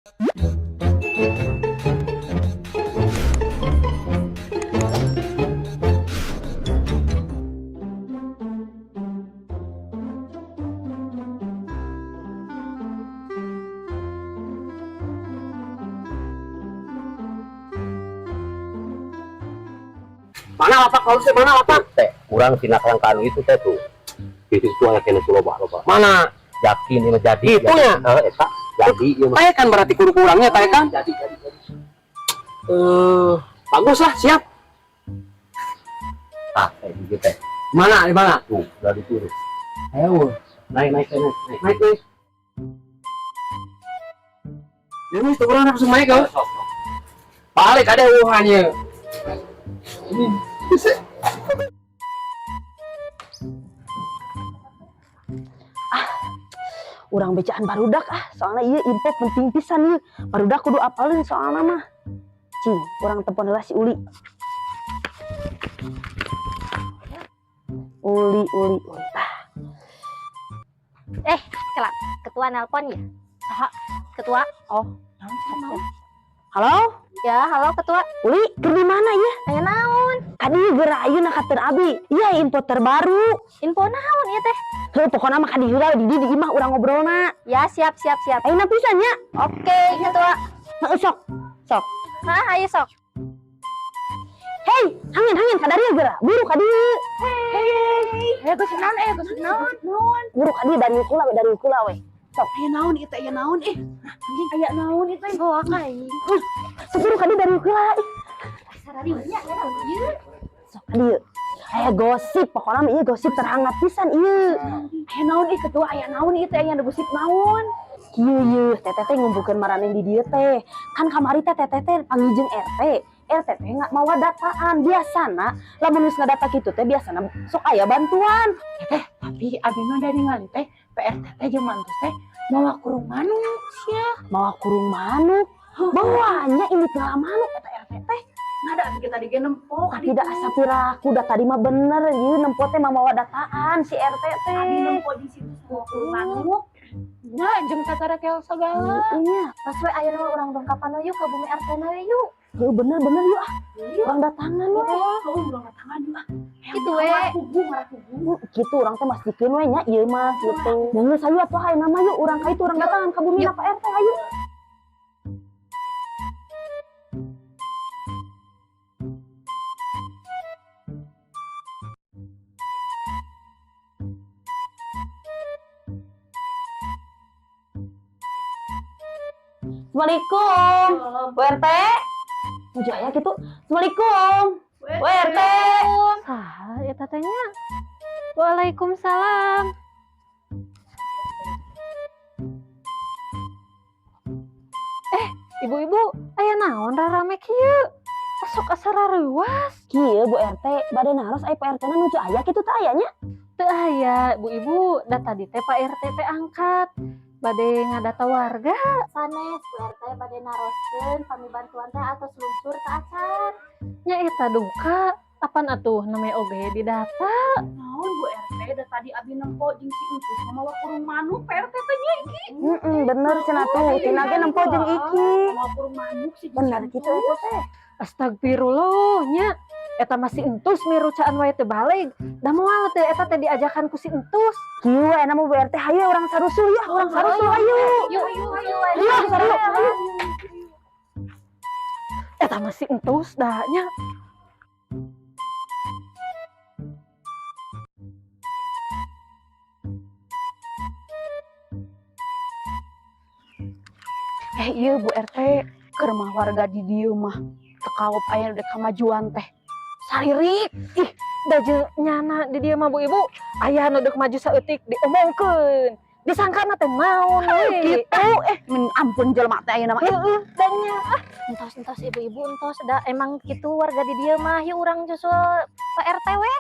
Mana lapak kalau sih mana lapak? Teh, kurang sinak yang kanu itu teh tuh. Itu yang kena loba. Mana? Yakin ini jadi. Itunya. Eta jadi ieu mah. Teh kan berarti kudu kurangnya teh kan? Jadi. Bagus lah, siap. Ah, kayak gitu teh. Mana di mana? Tuh, udah diturun. Ayo, Naik. naik. Ini tuh kurang langsung naik kau. Balik ada uangnya. Ini bisa. Urang becaan barudak soalnya iya info penting pisan ieu. Barudak kudu apalin soalna mah. Cing, urang telepon heula si Uli. Uli. Kelak, ketua nelpon ya? Saha? Ketua? Oh, Halo? ya, halo ketua. Uli, keur di mana ya? Aya naon? Kadieu geura ayeuna ka Teu Abi. Iya info terbaru. Info naon ieu teh? Heuh pokona mah kadieu lah di imah urang ngobrolna. Ya, siap. Ayeuna pisan nya. Oke, ketua. Heuh sok. Hah, ayo sok. Hei, hangin kadarieu geura. Buru kadieu. Geus naon? Buru kadieu dari kula we. Sok. Aya naon itu Aya naon ieu teh? Soak aing. Seburu kadieu dari kula. Sararinya aya naon ieu? Sok kadieu. Aya gosip, pokoknya mah ieu gosip terhangat pisan ieu. aya naon ketua aya naon itu aya gosip naon Kieu teteh teh ngumpulkeun maraneh di dieu teh. Kan kamari teh teteh teh panggil jeung RT. RT teh nggak mawa dataan. Biasana lamun geus ngadata kitu teh biasana sok aya bantuan. tapi abi mah dari ngali teh PRT teh jeung mantus teh mawa kurung manuk sia Mawa kurung manuk. Bawanya ini teh manuk eta RT teh. ngada abi kita di nempo Tidak asa piraku da tadi mah bener ieu nempo teh mah mawa dataan si RT teh. abi nempo di situ mawa kurung manuk nya jeung tata kel segala Iya, Pas we aya nama urang dongkapan yuk ke bumi RT na we yuk. heuh bener yuk ah. Urang datangan we. urang tangan juga Kitu we. Gitu urang teh mastikeun we nya ieu mah gitu. Yang geus ayo atuh hayu nama yuk urang ka itu urang datangan ka bumi Pak RT ayo. Assalamualaikum. Bu RT. Muju aya gitu. Assalamualaikum. Bu RT. Saha eta teh nya? Waalaikumsalam. Ibu-ibu, aya naon rarame kieu? Sok asarareuwas. Kieu Bu RT, bade naros aya Pak RT na nuju aya kitu teh aya nya. Teu aya, ibu-ibu, da tadi teh Pak RT teh angkat. Bade ngadata warga. Sanes Bu RT bade naroskeun pami bantuan teh atas lunsur ka acan. Nya eta duka, apan atuh namanya oge didata. naon Bu RT da tadi abi nempo jeung si entus mawa kurung manuk PRT teh nya iki Bener cenah tuh, tina ge nempo jeung iki. mawa kurung manuk sih Bener kitu eta teh. Astagfirullah nya. Eta masih entus mirucaan wae teu balik. Da moal teh eta teh diajakan ku si entus. Kieu aya nama Bu RT hayu urang sarusul ya, urang sarusul hayu. Yuk. Iya, sarusul hayu. Eta masih entus dah nya. Iya Bu RT, keur mah warga di dieu mah tekaup aya dek kamajuan teh. Saririk. Ih, da je nyana di dieu mah Bu Ibu. Aya nu deuk maju saeutik diomongkeun. Disangkana teh naon we. Gitu. Ampun jelema teh ayeuna mah. Heeh, dan nya entos ibu-ibu entos da emang kitu warga di dieu mah yuk urang nyusul Pak RT we.